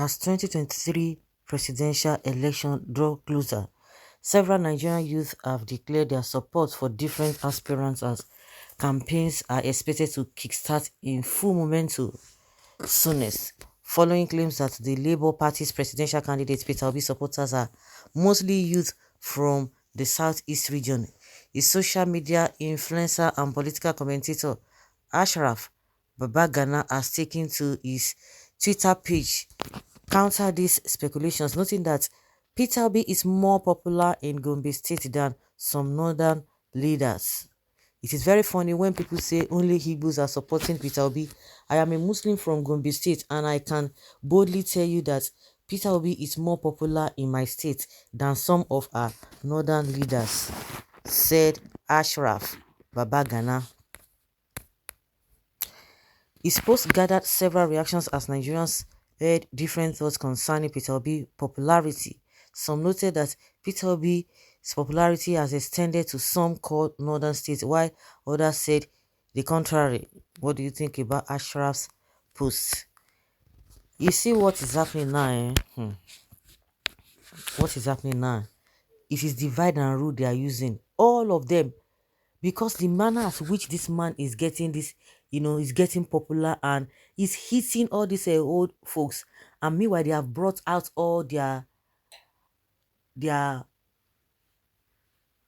As 2023 presidential election draw closer, several Nigerian youth have declared their support for different aspirants as campaigns are expected to kickstart in full momentum soonest, following claims that the Labour Party's presidential candidate Peter Obi supporters are mostly youth from the southeast region. A social media influencer and political commentator Ashraf Babagana has taken to his Twitter page counter these speculations, noting that Peter Obi is more popular in Gombe State than some northern leaders. It is very funny when people say only Hebrews are supporting Peter Obi. I am a Muslim from Gombe State and I can boldly tell you that Peter Obi is more popular in my state than some of our northern leaders, said Ashraf Babagana. His post gathered several reactions as Nigerians heard different thoughts concerning Peter Obi's popularity. Some noted that Peter Obi's popularity has extended to some core northern states, while others said the contrary. What do you think about Ashraf's post? You see what is happening now, What is happening now? It is divide and rule they are using. All of them. Because the manner at which this man is getting this, is getting popular and is hitting all these old folks. And meanwhile, they have brought out all their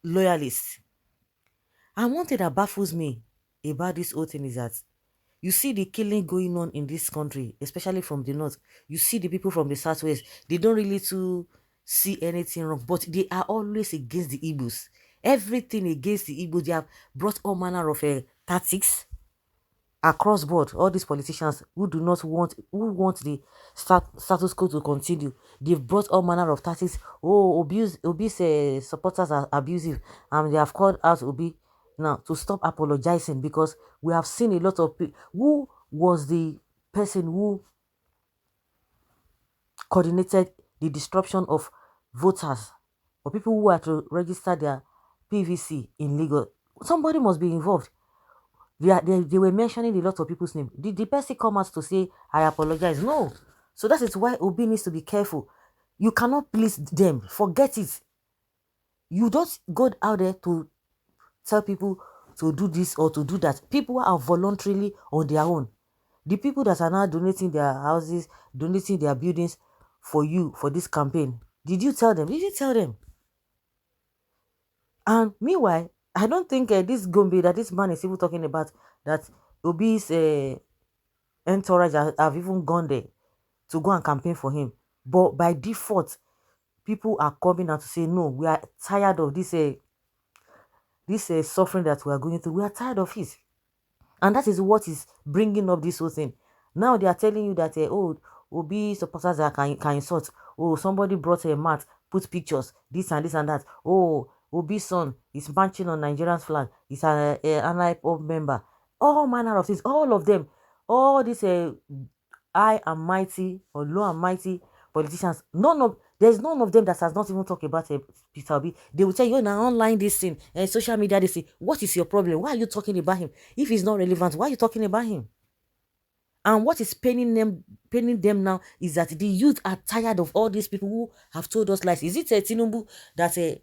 loyalists. And one thing that baffles me about this whole thing is that you see the killing going on in this country, especially from the north. You see the people from the southwest. They don't really to see anything wrong, but they are always against the Igbos. Everything against the Igbos. They have brought all manner of tactics across board. All these politicians who want the status quo to continue, they've brought all manner of tactics. Obi's supporters are abusive, and they have called out Obi now to stop apologizing, because we have seen a lot of people. Who was the person who coordinated the disruption of voters or people who are to register their PVC in Lagos? Somebody must be involved. They were mentioning a lot of people's name. Did the person come out to say, I apologize? No. So that is why Obi needs to be careful. You cannot please them. Forget it. You don't go out there to tell people to do this or to do that. People are voluntarily on their own. The people that are now donating their houses, donating their buildings for you, for this campaign, did you tell them? Did you tell them? And meanwhile, I don't think this Gombe that this man is even talking about, that Obi's entourage have even gone there to go and campaign for him. But by default, people are coming out to say, no, we are tired of this suffering that we are going through. We are tired of it. And that is what is bringing up this whole thing. Now they are telling you that, Obi supporters can insult. Oh, somebody brought a mat, put pictures, this and this and that. Oh, Obi's son is marching on Nigerian's flag. He's an IPOB member. All manner of things. All of them. All these high and mighty or low and mighty politicians. There's none of them that has not even talked about Peter Obi. They will tell you, now online this thing, social media this thing. What is your problem? Why are you talking about him? If he's not relevant, why are you talking about him? And what is paining them now is that the youth are tired of all these people who have told us lies. Is it Tinubu that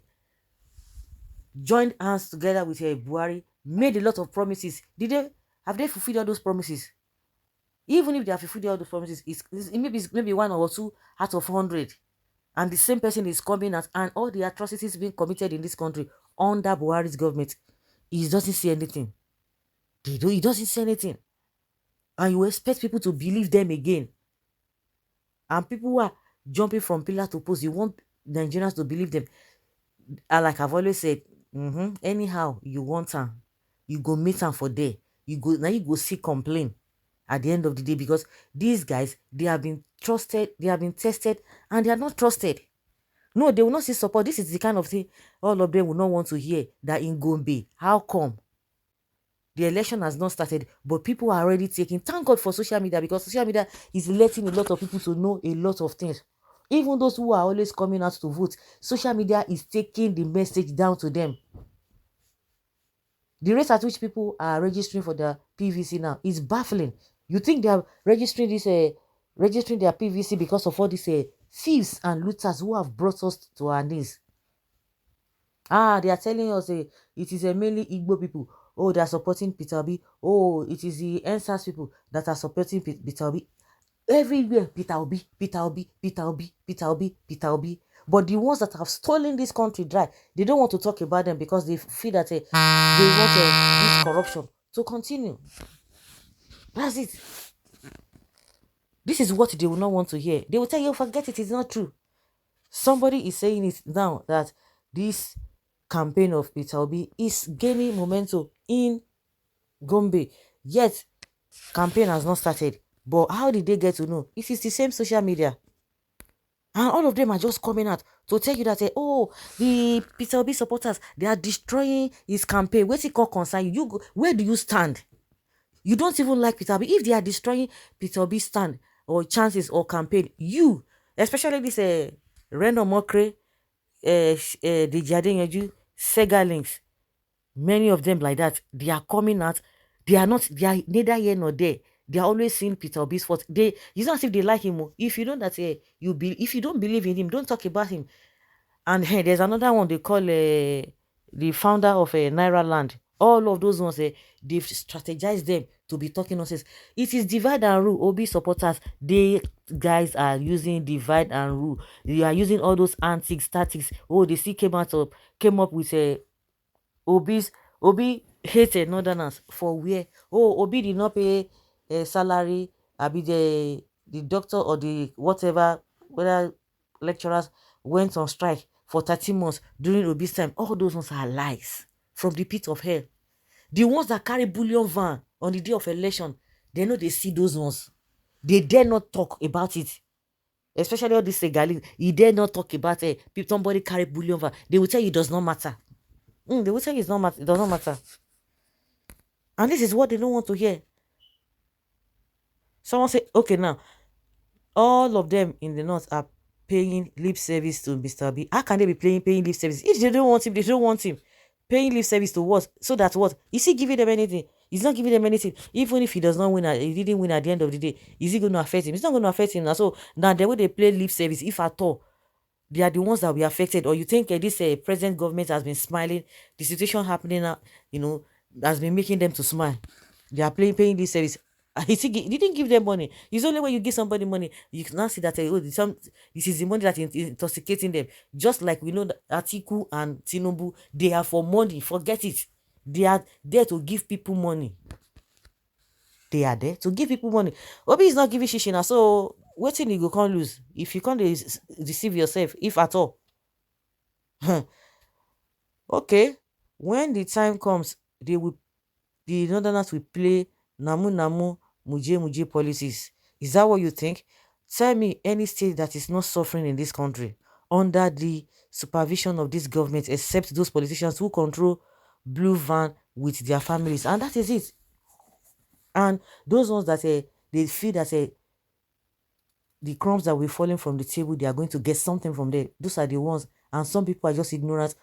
joined hands together with Buhari, made a lot of promises? Have they fulfilled all those promises? Even if they have fulfilled all those promises, it's maybe one or two out of 100. And the same person is coming out, and all the atrocities being committed in this country under Buhari's government, he doesn't see anything. He doesn't see anything. And you expect people to believe them again. And people who are jumping from pillar to post, you want Nigerians to believe them. And like I've always said, anyhow you want them, you go meet them for there. You go see complain at the end of the day, because these guys, they have been trusted, they have been tested, and they are not trusted. No, they will not see support. This is the kind of thing all of them will not want to hear, that in Gombe, how come? The election has not started, but people are already taking. Thank God for social media, because social media is letting a lot of people to know a lot of things. Even those who are always coming out to vote, social media is taking the message down to them. The rate at which people are registering for their PVC now is baffling. You think they are registering this registering their PVC because of all these thieves and looters who have brought us to our knees. They are telling us it is a mainly Igbo people. Oh, they are supporting Peter Obi. Oh, it is the NSAS people that are supporting Peter Obi. Everywhere, Peter Obi, Peter Obi, Peter Obi, Peter Obi, Peter Obi. But the ones that have stolen this country dry, they don't want to talk about them because they feel that they want this corruption to continue. That's it. This is what they will not want to hear. They will tell you, forget it, it's not true. Somebody is saying it now that this campaign of Peter Obi is gaining momentum in Gombe. Yet, campaign has not started. But how did they get to know? It is the same social media. And all of them are just coming out to tell you that, oh, the Peter Obi supporters, they are destroying his campaign. Where's it called concern you? Go, where do you stand? You don't even like Peter Obi. If they are destroying Peter Obi's stand or chances or campaign, you, especially this random mockery, the Jadenyeju, Sega links, many of them like that, they are coming out. They are neither here nor there. They are always seeing Peter Obi's fault. It's not as if they like him. If you know that if you don't believe in him, don't talk about him. And there's another one they call the founder of Naira Land. All of those ones, they've strategized them to be talking nonsense. It is divide and rule. Obi supporters, they guys are using divide and rule. They are using all those antics, tactics. Oh, they see came up with Obi hated Northerners for where? Oh, Obi did not pay a salary. Abi the doctor or the whatever, whether lecturers went on strike for 30 months during Obi's time. All those ones are lies from the pit of hell. The ones that carry bullion van on the day of election, they know they see those ones. They dare not talk about it. Especially all these Segalis, he dare not talk about it. Somebody carry bullion van. They will tell you it does not matter. They will tell you it does not matter. And this is what they don't want to hear. Someone say, okay, now, all of them in the north are paying lip service to Mr. B. How can they be paying lip service? If they don't want him, they don't want him. Paying lip service to what? So that what? Is he giving them anything? He's not giving them anything. Even if he does not win, he didn't win at the end of the day, is he going to affect him? It's not going to affect him. Now, so now the way they play lip service, if at all, they are the ones that will be affected. Or you think this present government has been smiling, the situation happening now, has been making them to smile. They are paying this service. He didn't give them money. It's only when you give somebody money, you can now see that this is the money that is intoxicating them. Just like we know that Atiku and Tinubu, they are for money. Forget it. They are there to give people money. They are there to give people money. Obi is not giving shishina, so what thing you can't lose if you can't deceive yourself, if at all. Okay, when the time comes, the Northerners will play Namu Namu Muje Muje policies. Is that what you think? Tell me any state that is not suffering in this country under the supervision of this government, except those politicians who control blue van with their families, and that is it. And those ones that they feel that the crumbs that will falling from the table, they are going to get something from there. Those are the ones, and some people are just ignorant.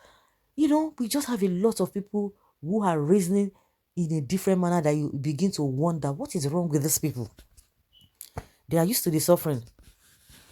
We just have a lot of people who are reasoning in a different manner that you begin to wonder what is wrong with these people. They are used to the suffering.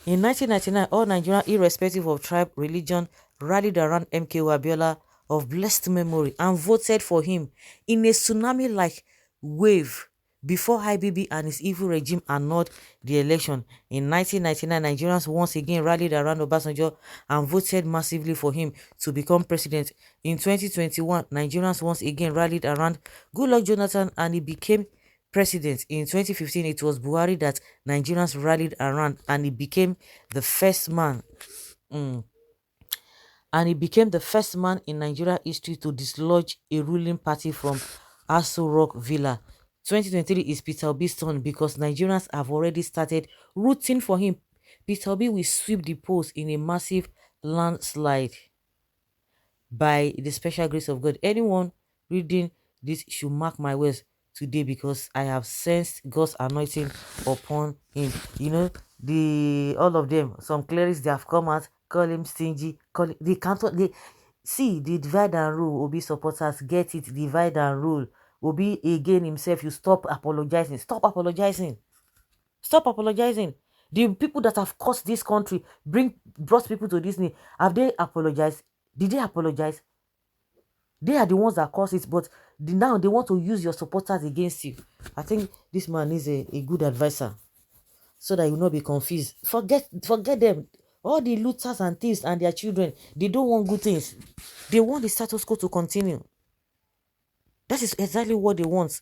In 1999, all Nigerians, irrespective of tribe, religion, rallied around MKO Abiola of blessed memory and voted for him in a tsunami-like wave before IBB and his evil regime annulled the election. In 1999, Nigerians once again rallied around Obasanjo and voted massively for him to become president. In 2021, Nigerians once again rallied around Goodluck Jonathan and he became president. In 2015, it was Buhari that Nigerians rallied around and he became the first man. And he became the first man in Nigeria history to dislodge a ruling party from Aso Rock Villa. 2023 is Peter Obi's turn because Nigerians have already started rooting for him. Peter Obi will sweep the polls in a massive landslide by the special grace of God. Anyone reading this should mark my words today because I have sensed God's anointing upon him. All of them, some clerics, they have come out, call him stingy, they see the divide and rule. Obi supporters get it, divide and rule. Obi again himself, you stop apologizing. Stop apologizing. The people that have caused this country, brought people to Disney, have they apologized? Did they apologize? They are the ones that caused it, but now they want to use your supporters against you. I think this man is a good advisor, so that you will not be confused. Forget them. All the looters and thieves and their children, they don't want good things. They want the status quo to continue. That is exactly what they want.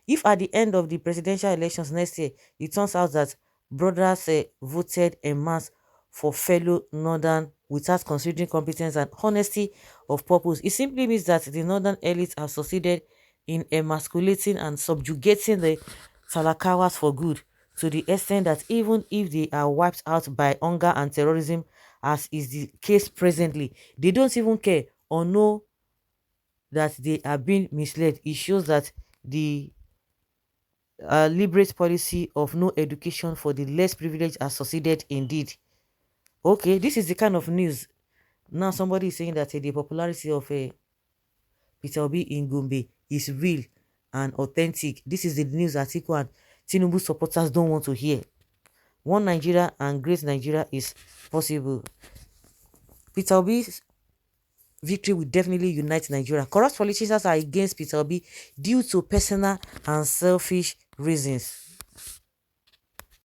If at the end of the presidential elections next year, it turns out that brothers voted en masse for fellow Northern without considering competence and honesty of purpose, it simply means that the Northern elites have succeeded in emasculating and subjugating the Salakawas for good, to the extent that even if they are wiped out by hunger and terrorism, as is the case presently, they don't even care or know that they are being misled. It shows that the liberate policy of no education for the less privileged has succeeded indeed. Okay, this is the kind of news. Now somebody is saying that the popularity of Peter Obi in Gombe is real and authentic. This is the news article and Tinubu supporters don't want to hear. One Nigeria and great Nigeria is possible. Peter Obi's victory will definitely unite Nigeria. Corrupt politicians are against Peter Obi due to personal and selfish reasons.